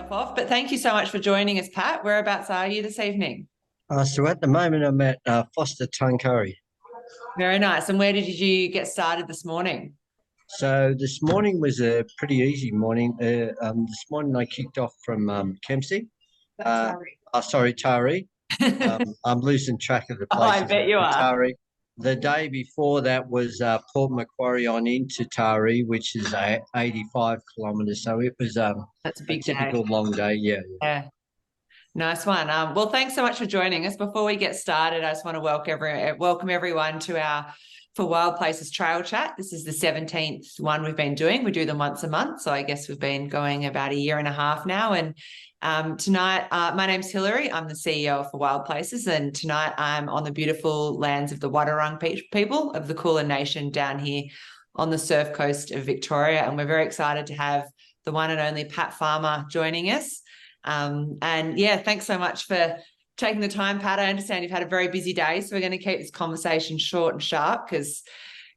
yourself off, but thank you so much for joining us, Pat. Whereabouts are you this evening? So at the moment, I'm at Foster Tuncurry. Very nice. And where did you get started this morning? So this morning was a pretty easy morning. This morning I kicked off from Kempsey. Sorry, Taree. I'm losing track of the Oh, I places. bet you are. Taree. The day before that was Port Macquarie on into Taree, which is 85 kilometres. So it was That's a a big day. typical long day. Yeah. Yeah. Nice one. Well, thanks so much for joining us. Before we get started, I just want to welcome everyone to our For Wild Places Trail Chat. This is the 17th one we've been doing. We do them once a month. So I guess we've been going about a year and a half now. And tonight, my name's Hilary. I'm the CEO of For Wild Places. And tonight I'm on the beautiful lands of the Wadawurrung people of the Kulin Nation down here on the surf coast of Victoria. And we're very excited to have the one and only Pat Farmer joining us. And yeah, thanks so much for taking the time, Pat. I understand you've had a very busy day, so we're going to keep this conversation short and sharp because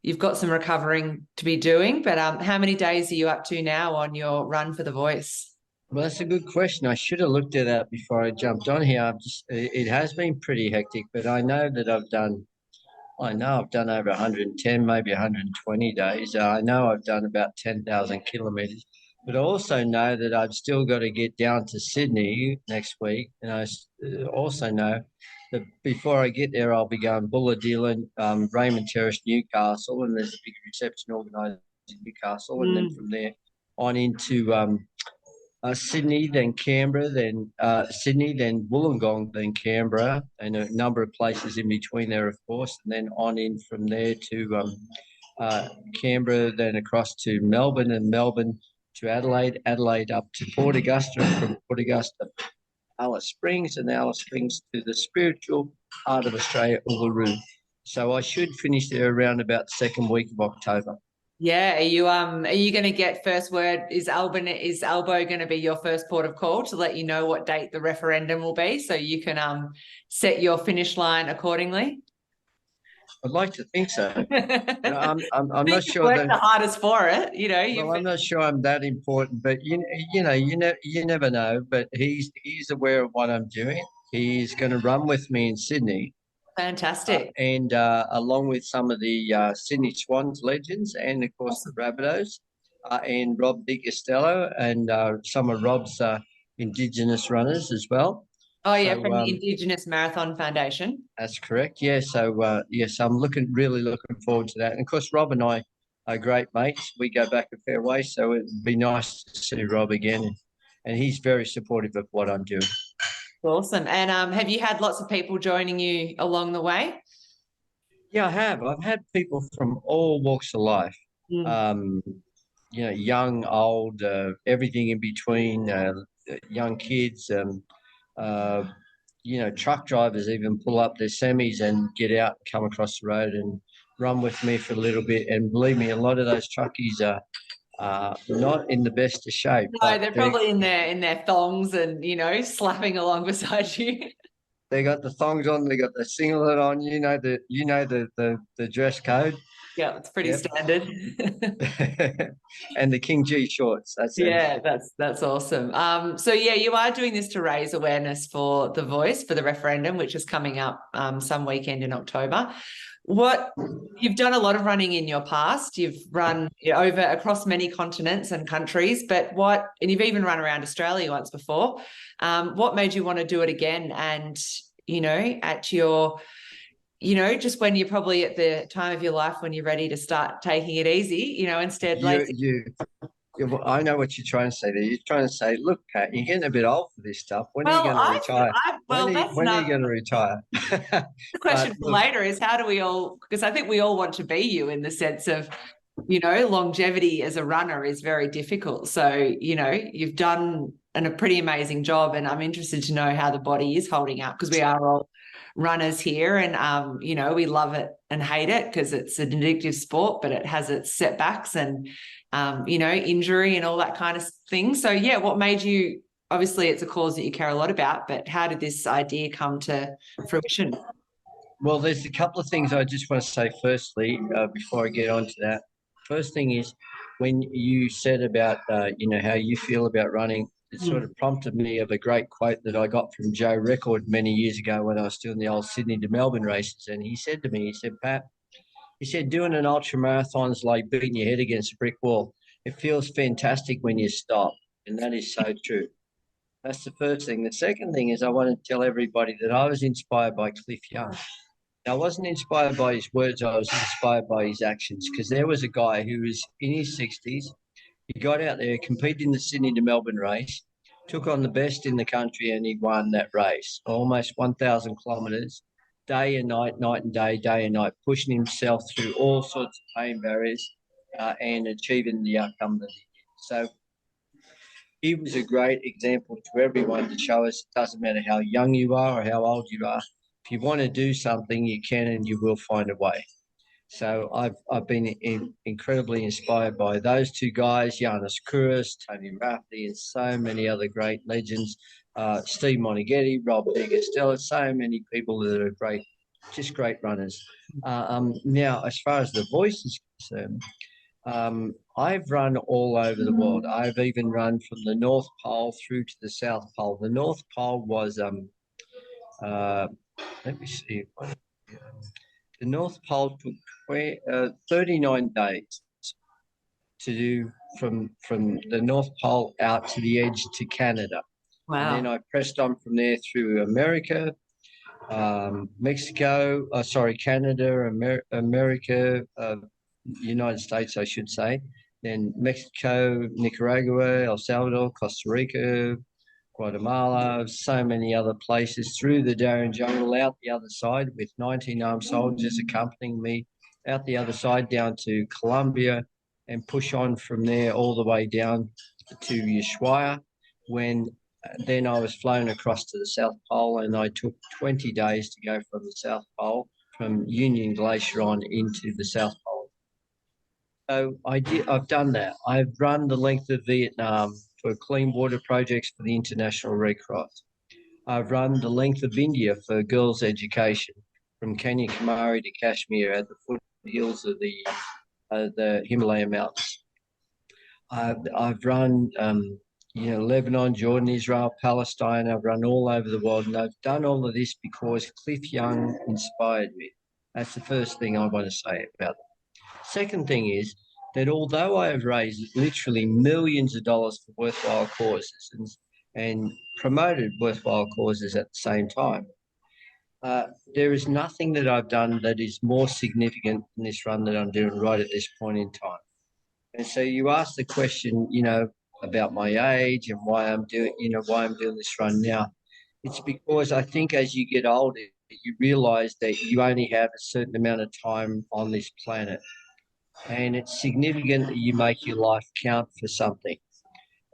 you've got some recovering to be doing. But how many days are you up to now on your run for the voice? Well, that's a good question. I should have looked at that before I jumped on here. It has been pretty hectic, but I know I've done over 110, maybe 120 days. I know I've done about 10,000 kilometres, but I also know that I've still got to get down to Sydney next week. And also know that before I get there, I'll be going Bulladillan, Raymond Terrace, Newcastle, and there's a big reception organised in Newcastle. And then from there on into Sydney, then Canberra, then Sydney, then Wollongong, then Canberra, and a number of places in between there, of course, and then on in from there to Canberra, then across to Melbourne, and Melbourne to Adelaide, Adelaide up to Port Augusta, and from Port Augusta, Alice Springs, and Alice Springs to the spiritual heart of Australia, Uluru. So I should finish there around about the second week of October. Yeah, are you going to get first word? Is Albo going to be your first port of call to let you know what date the referendum will be, so you can set your finish line accordingly? I'd like to think so. I'm not sure worked the hardest for it. Well, I'm not sure I'm that important, but you never know. But he's aware of what I'm doing. He's going to run with me in Sydney. Fantastic. And along with some of the Sydney Swans legends and, of course, the Rabbitohs and Rob Di Castello and some of Rob's Indigenous runners as well. Oh, yeah, from the Indigenous Marathon Foundation. That's correct. Yeah, so, yes, I'm really looking forward to that. And, of course, Rob and I are great mates. We go back a fair way, so it'd be nice to see Rob again. And he's very supportive of what I'm doing. Awesome. And have you had lots of people joining you along the way? Yeah, I have. I've had people from all walks of life, young, old, everything in between, young kids, truck drivers even pull up their semis and get out and come across the road and run with me for a little bit. And believe me, a lot of those truckies are not in the best of shape. No, they're probably in their thongs and slapping along beside you. They got the thongs on, they got the singlet on, the dress code. Yeah, it's pretty standard. And the King G shorts. That's awesome. So yeah, you are doing this to raise awareness for the voice for the referendum, which is coming up some weekend in October. You've done a lot of running in your past. You've run over across many continents and countries, and you've even run around Australia once before. What made you want to do it again? And at your, just when you're probably at the time of your life when you're ready to start taking it easy, instead. I know what you're trying to say there. You're trying to say, look, Pat, you're getting a bit old for this stuff. When are you going to retire? When are you going to retire? The question for later is how do we all, because I think we all want to be you in the sense of, longevity as a runner is very difficult. So, you've done a pretty amazing job, and I'm interested to know how the body is holding up, because we are all runners here, and we love it and hate it because it's an addictive sport, but it has its setbacks and injury and all that kind of thing. So yeah, what made you, obviously it's a cause that you care a lot about, but how did this idea come to fruition? Well, there's a couple of things I just want to say firstly, before I get on to that. First thing is, when you said about how you feel about running, sort of prompted me of a great quote that I got from Joe Record many years ago when I was doing the old Sydney to Melbourne races. And he said to me, he said, Pat, he said, doing an ultra marathon is like beating your head against a brick wall. It feels fantastic when you stop. And that is so true. That's the first thing. The second thing is I want to tell everybody that I was inspired by Cliff Young. I wasn't inspired by his words, I was inspired by his actions, because there was a guy who was in his 60s. He got out there, competed in the Sydney to Melbourne race, took on the best in the country, and he won that race, almost 1,000 kilometres, day and night and day and night, pushing himself through all sorts of pain barriers and achieving the outcome that he did. So he was a great example to everyone to show us it doesn't matter how young you are or how old you are. If you want to do something, you can and you will find a way. So I've been incredibly inspired by those two guys, Giannis Kouros, Tony Rafferty, and so many other great legends. Steve Moneghetti, Rob DiGastella, so many people that are great, just great runners. Now, as far as the voice is concerned, I've run all over the world. I've even run from the North Pole through to the South Pole. The North Pole was, let me see. The North Pole took 39 days to do from the North Pole out to the edge to Canada. Wow. And then I pressed on from there through America, Mexico, Canada, America, United States, I should say, then Mexico, Nicaragua, El Salvador, Costa Rica, Guatemala, so many other places, through the Darien Jungle, out the other side with 19 armed soldiers accompanying me, out the other side down to Colombia, and push on from there all the way down to Ushuaia, when then I was flown across to the South Pole, and I took 20 days to go from the South Pole, from Union Glacier on into the South Pole. So I've done that. I've run the length of Vietnam for clean water projects for the International Red Cross. I've run the length of India for girls' education, from Kanyakumari to Kashmir at the foothills of the Himalaya mountains. I've run, Lebanon, Jordan, Israel, Palestine. I've run all over the world, and I've done all of this because Cliff Young inspired me. That's the first thing I want to say about it. Second thing is that although I have raised literally millions of dollars for worthwhile causes and promoted worthwhile causes at the same time, there is nothing that I've done that is more significant than this run that I'm doing right at this point in time. And so you asked the question, about my age and why I'm doing this run now. It's because I think as you get older, you realize that you only have a certain amount of time on this planet. And it's significant that you make your life count for something.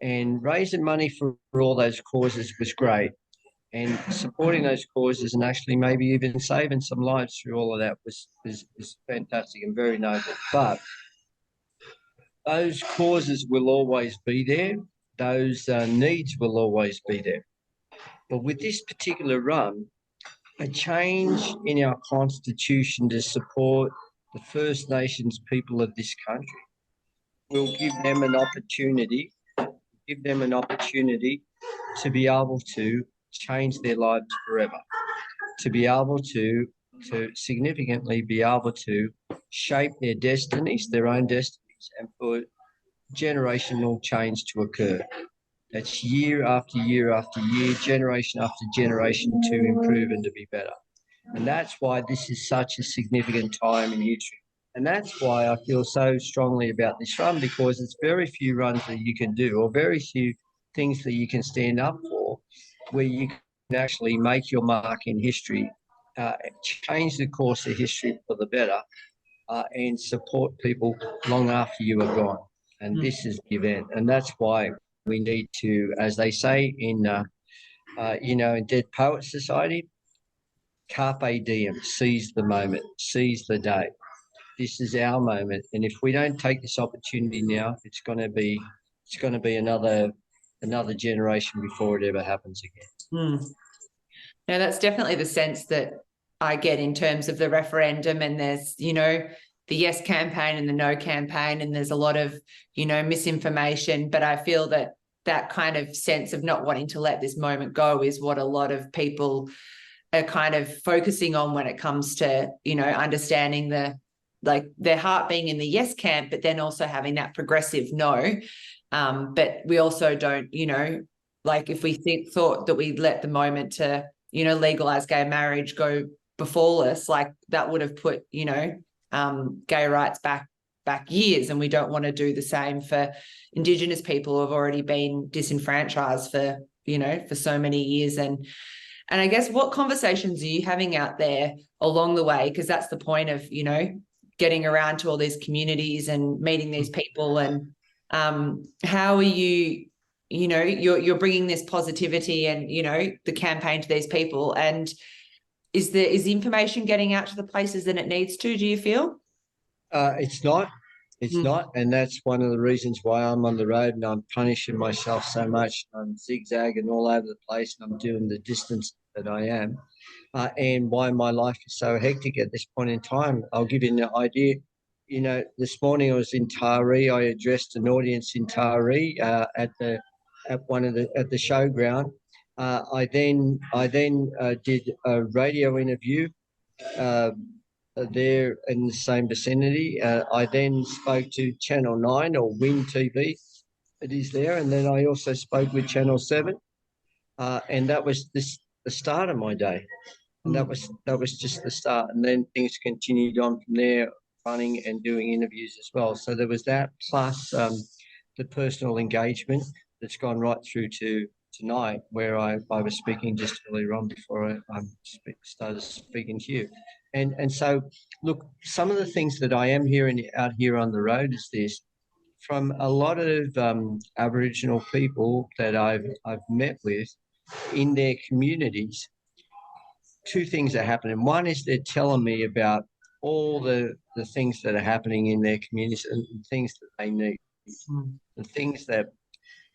And raising money for all those causes was great. And supporting those causes and actually maybe even saving some lives through all of that was fantastic and very noble. But those causes will always be there. Those needs will always be there. But with this particular run, a change in our constitution to support the First Nations people of this country will give them an opportunity to be able to change their lives forever, to be able to significantly be able to shape their destinies, their own destinies, and for generational change to occur. That's year after year after year, generation after generation, to improve and to be better. And that's why this is such a significant time in history. And that's why I feel so strongly about this run, because it's very few runs that you can do, or very few things that you can stand up for, where you can actually make your mark in history, change the course of history for the better, and support people long after you are gone. And this is the event. And that's why we need to, as they say in Dead Poets Society, carpe diem, seize the moment, seize the day. This is our moment, and if we don't take this opportunity now, it's going to be another generation before it ever happens again. Now, that's definitely the sense that I get in terms of the referendum, and there's the yes campaign and the no campaign, and there's a lot of misinformation, but I feel that that kind of sense of not wanting to let this moment go is what a lot of people are kind of focusing on when it comes to, you know, understanding their heart being in the yes camp, but then also having that progressive no. But we also don't, you know, like if we thought that we let the moment to, you know, legalize gay marriage go before us, like that would have put, you know, gay rights back years, and we don't want to do the same for Indigenous people who have already been disenfranchised for, you know, for so many years. And I guess what conversations are you having out there along the way? Because that's the point of, you know, getting around to all these communities and meeting these people. And how are you, you know, you're bringing this positivity and, you know, the campaign to these people, and is the information getting out to the places that it needs to, do you feel? It's not. It's not. And that's one of the reasons why I'm on the road and I'm punishing myself so much. I'm zigzagging all over the place and I'm doing the distance that I am. And why my life is so hectic at this point in time. I'll give you an idea. You know, this morning I was in Taree. I addressed an audience in Taree at the showground. I then did a radio interview uh, there in the same vicinity. I then spoke to Channel 9 or Win TV. It is there. And then I also spoke with Channel 7. And that was the start of my day. And that was just the start. And then things continued on from there, running and doing interviews as well. So there was that, plus the personal engagement that's gone right through to tonight, where I was speaking just earlier on before I started speaking to you. And so, look, some of the things that I am hearing out here on the road is this, from a lot of Aboriginal people that I've met with in their communities. Two things are happening. One is they're telling me about all the things that are happening in their communities and things that they need, and things that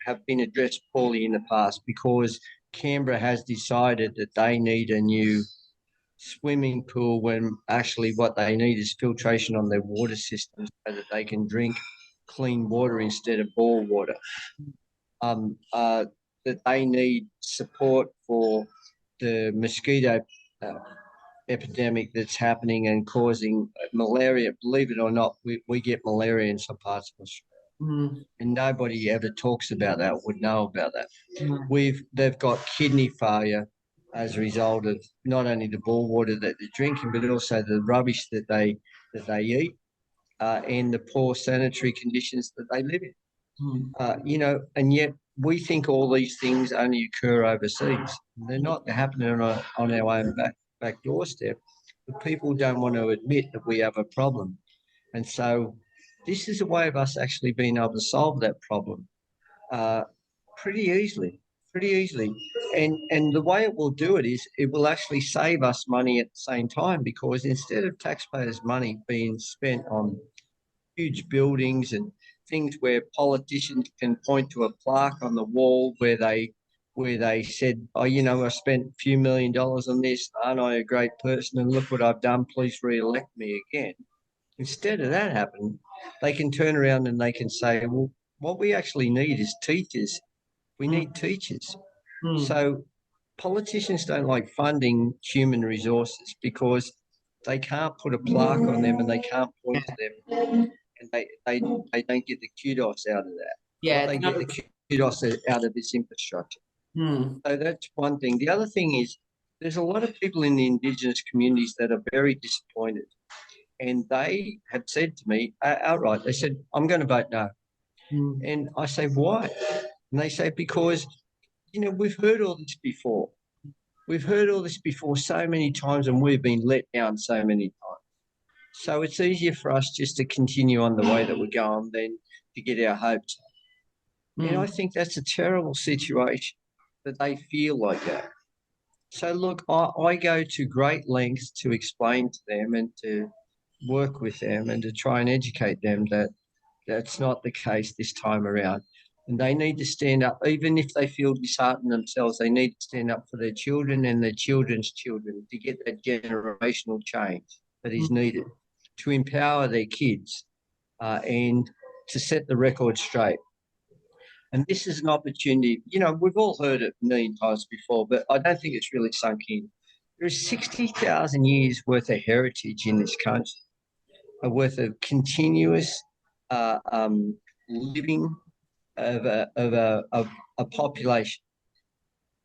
have been addressed poorly in the past, because Canberra has decided that they need a new swimming pool when actually what they need is filtration on their water systems so that they can drink clean water instead of bore water. That they need support for the mosquito epidemic that's happening and causing malaria. Believe it or not, we get malaria in some parts of Australia. And nobody ever talks about that, would know about that. They've got kidney failure as a result of not only the bore water that they're drinking, but also the rubbish that they eat, and the poor sanitary conditions that they live in. You know, and yet we think all these things only occur overseas. They're not. They're happening on our own back doorstep. But people don't want to admit that we have a problem. And so this is a way of us actually being able to solve that problem uh, pretty easily. And the way it will do it is it will actually save us money at the same time, because instead of taxpayers' money being spent on huge buildings and things where politicians can point to a plaque on the wall where they said, oh, you know, I spent a few $1 million on this, aren't I a great person, and look what I've done, please re-elect me again. Instead of that happening, they can turn around and they can say, well, what we actually need is teachers. We need teachers. So politicians don't like funding human resources because they can't put a plaque on them and they can't point to them, and they don't get the kudos out of that. Yeah, they get the kudos out of this infrastructure. So that's one thing. The other thing is there's a lot of people in the Indigenous communities that are very disappointed, and they have said to me outright, they said, I'm going to vote no. And I say, why? And they say, because, you know, we've heard all this before. We've heard all this before so many times, and we've been let down so many times. So it's easier for us just to continue on the way that we're going than to get our hopes up. And I think that's a terrible situation that they feel like that. So look, I go to great lengths to explain to them and to work with them and to try and educate them that that's not the case this time around. And they need to stand up, even if they feel disheartened themselves, they need to stand up for their children and their children's children to get that generational change that is needed to empower their kids and to set the record straight. And this is an opportunity. We've all heard it a million times before, but I don't think it's really sunk in. There is 60,000 years worth of heritage in this country, worth of continuous living of a population,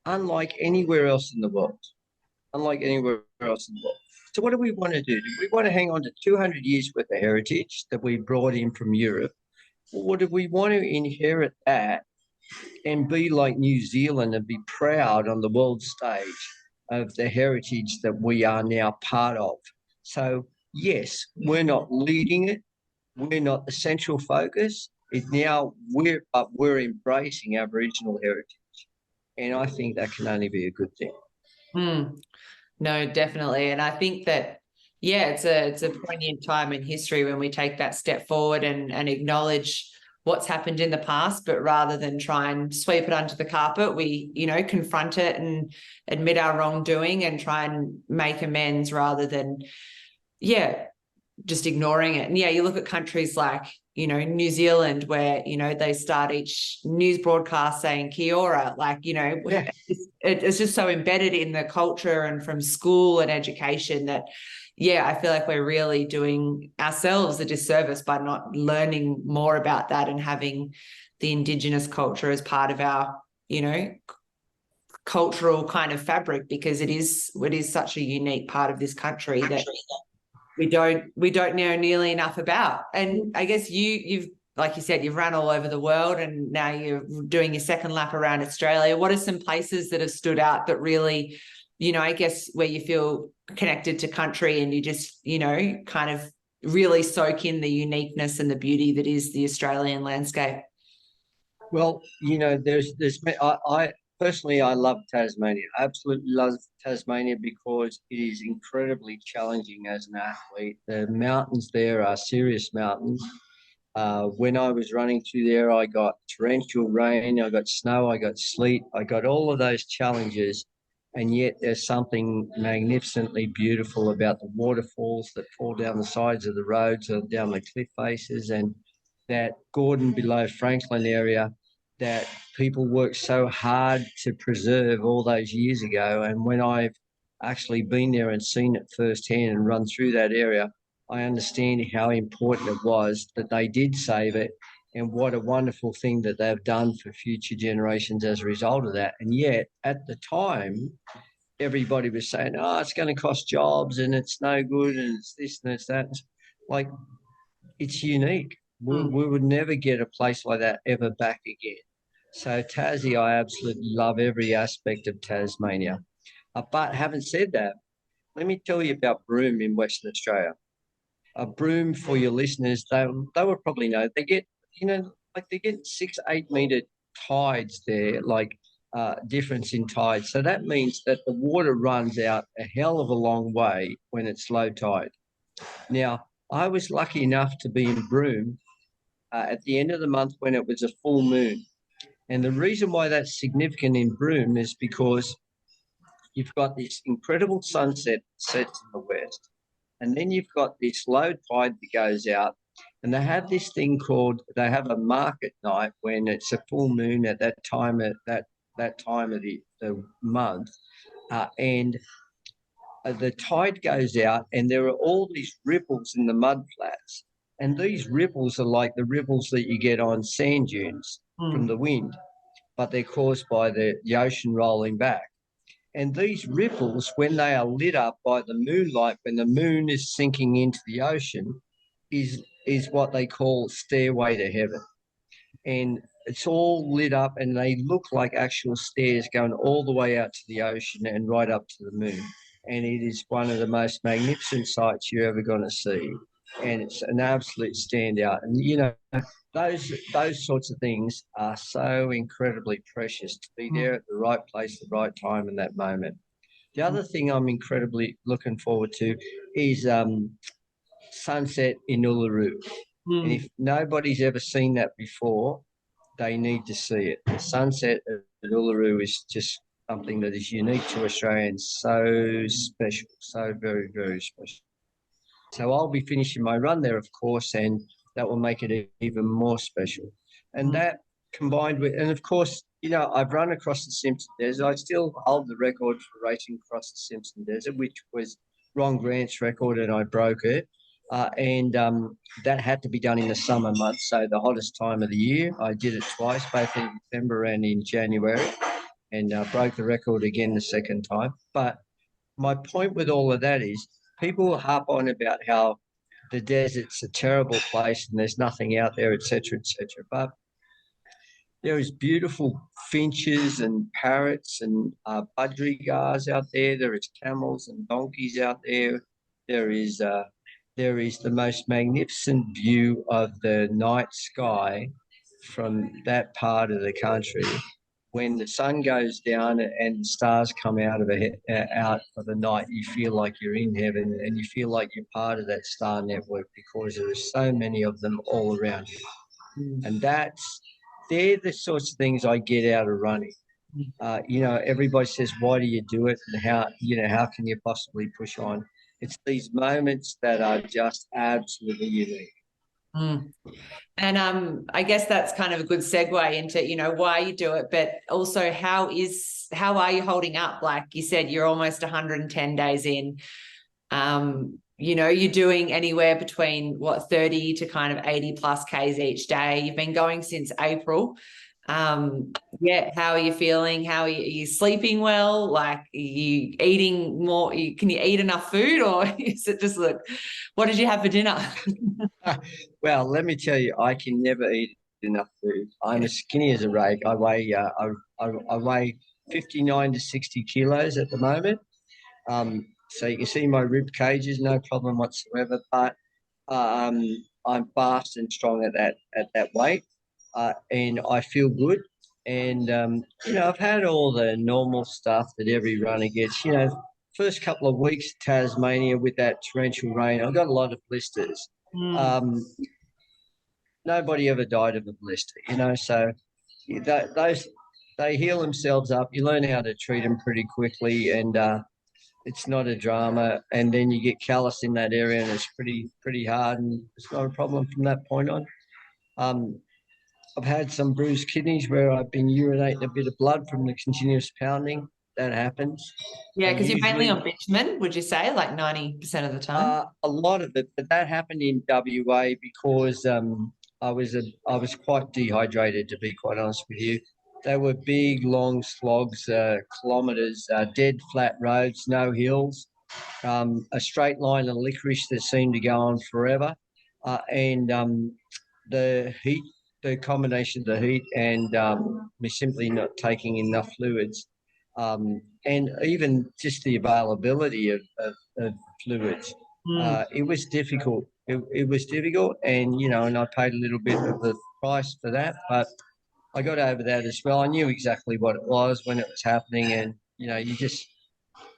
unlike anywhere else in the world. Unlike anywhere else in the world. So what do we want to do? Do we want to hang on to 200 years worth of heritage that we brought in from Europe? Or do we want to inherit that and be like New Zealand and be proud on the world stage of the heritage that we are now part of? So, yes, we're not leading it. We're not the central focus. We're embracing Aboriginal heritage. And I think that can only be a good thing. No, definitely. And I think that, yeah, it's a poignant time in history when we take that step forward and acknowledge what's happened in the past, but rather than try and sweep it under the carpet, we, confront it and admit our wrongdoing and try and make amends rather than, just ignoring it. And you look at countries like, New Zealand, where, they start each news broadcast saying kia ora, it's just so embedded in the culture and from school and education that, I feel like we're really doing ourselves a disservice by not learning more about that and having the Indigenous culture as part of our, cultural kind of fabric, because it is such a unique part of this country that we don't know nearly enough about. And I guess you've, like you said, you've run all over the world and now you're doing your second lap around Australia. What are some places that have stood out that really, I guess, where you feel connected to country and you just, kind of really soak in the uniqueness and the beauty that is the Australian landscape? Well, I personally, I love Tasmania. I absolutely love Tasmania because it is incredibly challenging as an athlete. The mountains there are serious mountains. When I was running through there, I got torrential rain, I got snow, I got sleet, I got all of those challenges. And yet there's something magnificently beautiful about the waterfalls that fall down the sides of the roads or down the cliff faces, and that Gordon below Franklin area that people worked so hard to preserve all those years ago. And when I've actually been there and seen it firsthand and run through that area, I understand how important it was that they did save it, and what a wonderful thing that they've done for future generations as a result of that. And yet, at the time, everybody was saying, oh, it's going to cost jobs and it's no good and it's this and it's that. Like, it's unique. We would never get a place like that ever back again. So Tassie, I absolutely love every aspect of Tasmania. But having said that, let me tell you about Broome in Western Australia. Broome, for your listeners, they will probably know, they get, they get 6-8 meter tides there, difference in tides. So that means that the water runs out a hell of a long way when it's low tide. Now, I was lucky enough to be in Broome at the end of the month when it was a full moon. And the reason why that's significant in Broome is because you've got this incredible sunset that sets in the west. And then you've got this low tide that goes out, and they have this thing called, they have a market night when it's a full moon at that time of the month, and the tide goes out, and there are all these ripples in the mud flats, and these ripples are like the ripples that you get on sand dunes from the wind, but they're caused by the ocean rolling back. And these ripples, when they are lit up by the moonlight, when the moon is sinking into the ocean, is what they call stairway to heaven. And it's all lit up and they look like actual stairs going all the way out to the ocean and right up to the moon. And it is one of the most magnificent sights you're ever going to see. And it's an absolute standout. And, those sorts of things are so incredibly precious to be there at the right place, the right time, in that moment. The other thing I'm incredibly looking forward to is sunset in Uluru. And if nobody's ever seen that before, they need to see it. The sunset at Uluru is just something that is unique to Australians, so special, so very, very special. So I'll be finishing my run there, of course, and that will make it even more special. And that combined with, and of course, I've run across the Simpson Desert. I still hold the record for racing across the Simpson Desert, which was Ron Grant's record, and I broke it. And that had to be done in the summer months, so the hottest time of the year. I did it twice, both in December and in January, and broke the record again the second time. But my point with all of that is people harp on about how the desert's a terrible place and there's nothing out there, et cetera, et cetera. But there is beautiful finches and parrots and budgerigars out there. There is camels and donkeys out there. There is the most magnificent view of the night sky from that part of the country. When the sun goes down and the stars come out of the night, you feel like you're in heaven, and you feel like you're part of that star network because there are so many of them all around you. And they're the sorts of things I get out of running. Everybody says, why do you do it? And how can you possibly push on? It's these moments that are just absolutely unique. Mm. And I guess that's kind of a good segue into, why you do it, but also how are you holding up? Like you said, you're almost 110 days in. You're doing anywhere between 30 to kind of 80 plus Ks each day. You've been going since April. How are you feeling? How are you sleeping well? Like, are you eating more? Can you eat enough food, or is it just what did you have for dinner? Well, let me tell you, I can never eat enough food. I'm as skinny as a rake. I weigh 59 to 60 kilos at the moment. So you can see my rib cages, no problem whatsoever. But I'm fast and strong at that weight. And I feel good. And, I've had all the normal stuff that every runner gets. First couple of weeks, Tasmania with that torrential rain, I got a lot of blisters. Nobody ever died of a blister, so those, they heal themselves up. You learn how to treat them pretty quickly, and it's not a drama. And then you get callus in that area, and it's pretty hard, and it's not a problem from that point on. I've had some bruised kidneys where I've been urinating a bit of blood from the continuous pounding. That happens. Yeah, because you're mainly on bitumen, would you say, like 90% of the time? A lot of it, but that happened in WA because I was quite dehydrated, to be quite honest with you. They were big, long slogs, kilometres, dead flat roads, no hills, a straight line of licorice that seemed to go on forever, and the heat. The combination of the heat and me simply not taking enough fluids, and even just the availability of fluids, it was difficult. It was difficult, and and I paid a little bit of the price for that, but I got over that as well. I knew exactly what it was when it was happening, and you just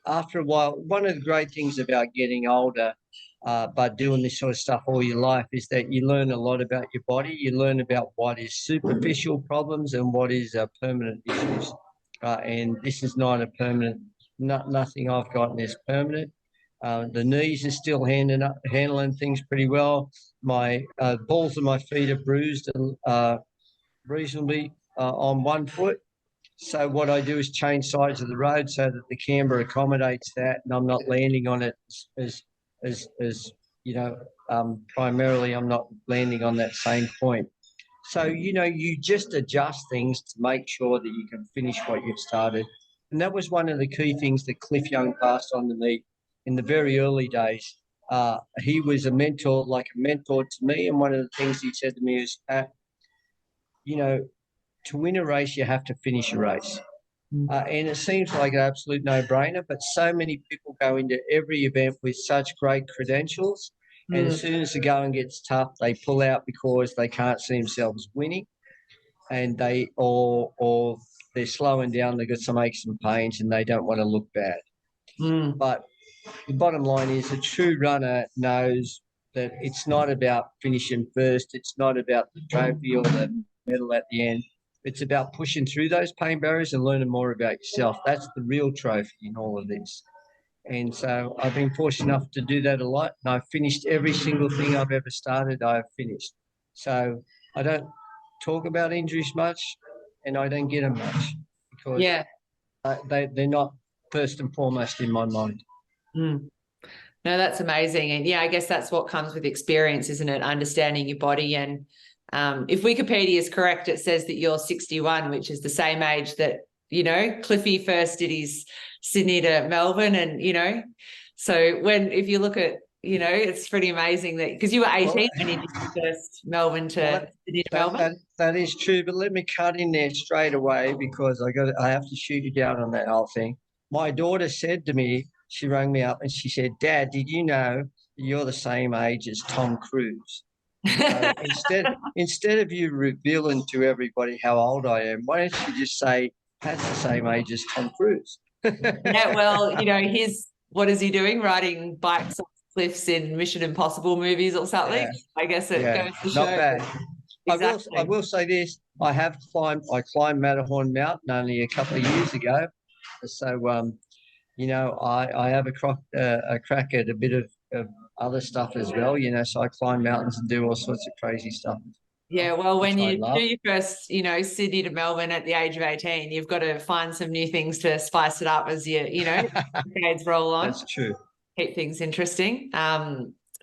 after a while. One of the great things about getting older, but doing this sort of stuff all your life, is that you learn a lot about your body. You learn about what is superficial problems and what is permanent issues. And this is not a permanent, nothing I've gotten is permanent. The knees are still handling things pretty well. My balls of my feet are bruised reasonably on one foot. So what I do is change sides of the road so that the camber accommodates that, and I'm not landing on it as primarily I'm not landing on that same point. So, you just adjust things to make sure that you can finish what you've started. And that was one of the key things that Cliff Young passed on to me in the very early days. He was a mentor to me. And one of the things he said to me is, Pat, to win a race, you have to finish a race. And it seems like an absolute no-brainer, but so many people go into every event with such great credentials, and as soon as the going gets tough, they pull out because they can't see themselves winning, and they're slowing down. They've got some aches and pains, and they don't want to look bad. But the bottom line is, a true runner knows that it's not about finishing first. It's not about the trophy or the medal at the end. It's about pushing through those pain barriers and learning more about yourself. That's the real trophy in all of this. And so I've been fortunate enough to do that a lot. And I've finished every single thing I've ever started, I've finished. So I don't talk about injuries much, and I don't get them much because Yeah. they're not first and foremost in my mind. Mm. No, that's amazing. And yeah, I guess that's what comes with experience, isn't it? Understanding your body. And if Wikipedia is correct, it says that you're 61, which is the same age that, Cliffy first did his Sydney to Melbourne. And, so if you look at, it's pretty amazing that because you were Well, 18 when you did your first Melbourne well, to Sydney to that, Melbourne. that that is true, but let me cut in there straight away because I have to shoot you down on that whole thing. My daughter said to me, she rang me up and she said, "Dad, did you know you're the same age as Tom Cruise?" So instead of you revealing to everybody how old I am, why don't you just say Pat's the same age as Tom Cruise? Yeah, well, what is he doing? Riding bikes off cliffs in Mission Impossible movies or something? Yeah, I guess it yeah, goes to not show. bad. I Exactly. will say this. I climbed Matterhorn Mountain only a couple of years ago. So I have a crack at a bit of other stuff as well, so I climb mountains and do all sorts of crazy stuff, Yeah, well, which when I you do love. your first, Sydney to Melbourne at the age of 18, you've got to find some new things to spice it up as decades roll on, That's true. keep things interesting.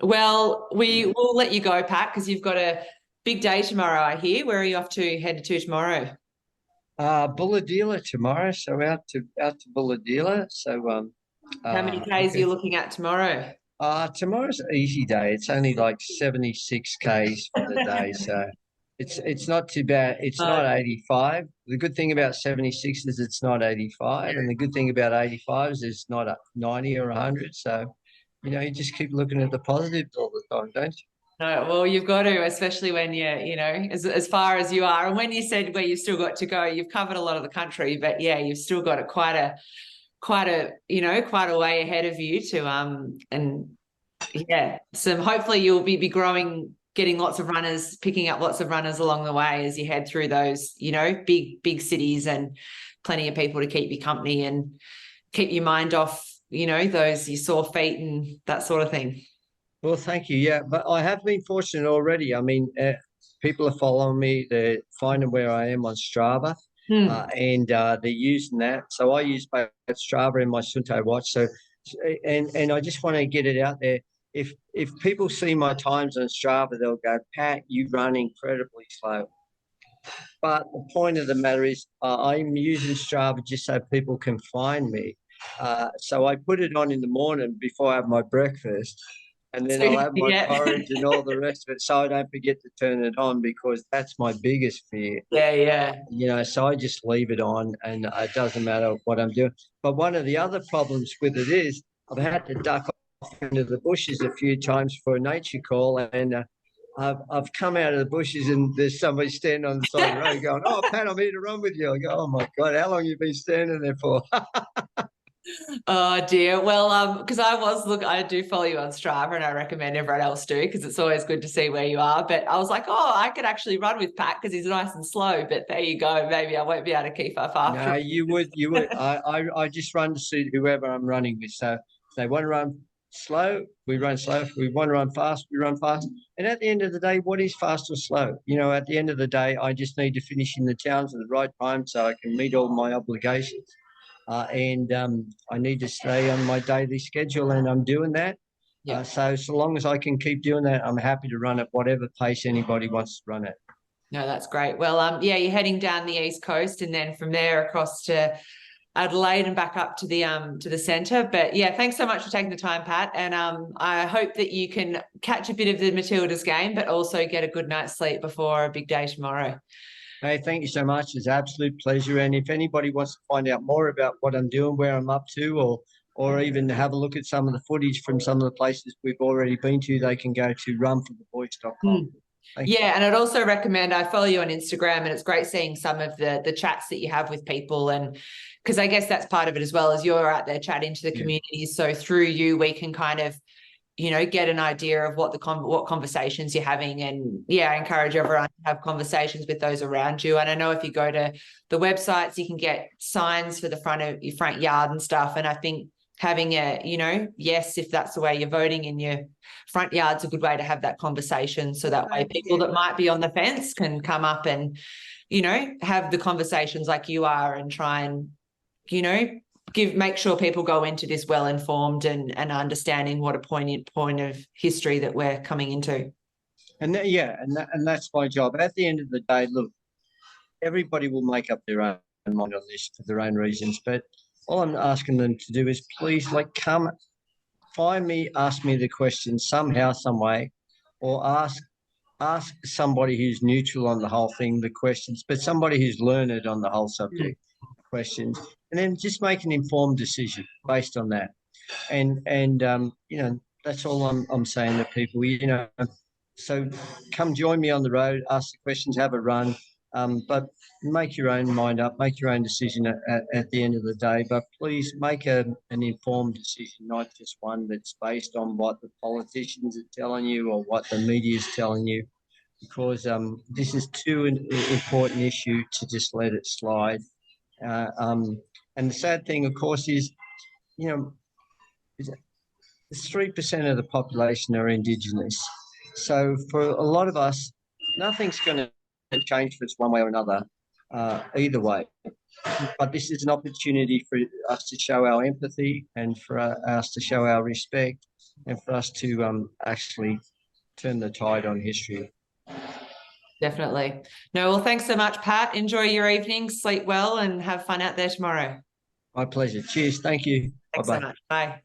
Well, we will let you go, Pat, because you've got a big day tomorrow, I hear. Where are you off to, headed to tomorrow? Bulahdelah tomorrow, so out to Bulahdelah. So How many Ks are you looking at tomorrow? tomorrow's an easy day. It's only like 76 Ks for the day, so it's not too bad. It's not 85. The good thing about 76 is it's not 85, and the good thing about 85 is it's not a 90 or 100. So, you just keep looking at the positives all the time, don't you? No, well, you've got to, especially when you're, as far as you are. And when you said where you've still got to go, you've covered a lot of the country, but yeah, you've still got quite a way ahead of you to and yeah, so hopefully you'll be growing, getting lots of runners, picking up lots of runners along the way as you head through those, big cities, and plenty of people to keep you company and keep your mind off, those your sore feet and that sort of thing. Well, thank you. Yeah, but I have been fortunate already. I mean, people are following me. They're finding where I am on Strava, Hmm. and they're using that. So I use both Strava and my Sunto watch. So, and I just want to get it out there. If people see my times on Strava, they'll go, "Pat, you run incredibly slow." But the point of the matter is, I'm using Strava just so people can find me. So I put it on in the morning before I have my breakfast, and then So I'll have my yeah. porridge and all the rest of it. So I don't forget to turn it on because that's my biggest fear. Yeah, yeah. So I just leave it on, and it doesn't matter what I'm doing. But one of the other problems with it is I've had to duck off into the bushes a few times for a nature call, and I've come out of the bushes and there's somebody standing on the side of the road going, "Oh, Pat, I'm here to run with you." I go, "Oh my God, how long have you been standing there for?" Oh dear. Well, because I do follow you on Strava, and I recommend everyone else do because it's always good to see where you are. But I was like, oh, I could actually run with Pat because he's nice and slow. But there you go. Maybe I won't be able to keep up after. No, you would. I just run to suit whoever I'm running with. So if they want to run slow, we run slow. If we want to run fast, we run fast. And at the end of the day, what is fast or slow? At the end of the day, I just need to finish in the towns at the right time so I can meet all my obligations. And I need to stay on my daily schedule, and I'm doing that. Yeah. So long as I can keep doing that, I'm happy to run at whatever pace anybody wants to run at. No, that's great. Well, yeah, you're heading down the East Coast and then from there across to Adelaide and back up to the centre. But yeah, thanks so much for taking the time, Pat. And I hope that you can catch a bit of the Matildas game, but also get a good night's sleep before a big day tomorrow. Hey, thank you so much. It's an absolute pleasure. And if anybody wants to find out more about what I'm doing, where I'm up to, or even have a look at some of the footage from some of the places we've already been to, they can go to runforthevoice.com. Yeah, and I'd also recommend I follow you on Instagram, and it's great seeing some of the chats that you have with people, and because I guess that's part of it as well, as you're out there chatting to the community. So through you, we can kind of get an idea of what what conversations you're having. And yeah, I encourage everyone to have conversations with those around you. And I know if you go to the websites, you can get signs for the front of your front yard and stuff. And I think having a, yes, if that's the way you're voting in your front yard's a good way to have that conversation. So that way people that might be on the fence can come up and, have the conversations like you are and try and, make sure people go into this well informed and understanding what a point of history that we're coming into. And and that's my job. At the end of the day, look, everybody will make up their own mind on this for their own reasons. But all I'm asking them to do is please, come find me, ask me the question somehow, some way, or ask somebody who's neutral on the whole thing the questions, but somebody who's learned on the whole subject questions, and then just make an informed decision based on that. And that's all I'm saying to people. So come join me on the road, ask the questions, have a run, but make your own mind up, make your own decision at the end of the day. But please make an informed decision, not just one that's based on what the politicians are telling you or what the media is telling you, because this is too an important issue to just let it slide. And the sad thing, of course, is, 3% of the population are Indigenous. So for a lot of us, nothing's going to change for us one way or another, either way. But this is an opportunity for us to show our empathy and for us to show our respect and for us to actually turn the tide on history. Definitely. No, well, thanks so much, Pat. Enjoy your evening, sleep well, and have fun out there tomorrow. My pleasure. Cheers. Thank you. Thanks Bye-bye. so much. Bye.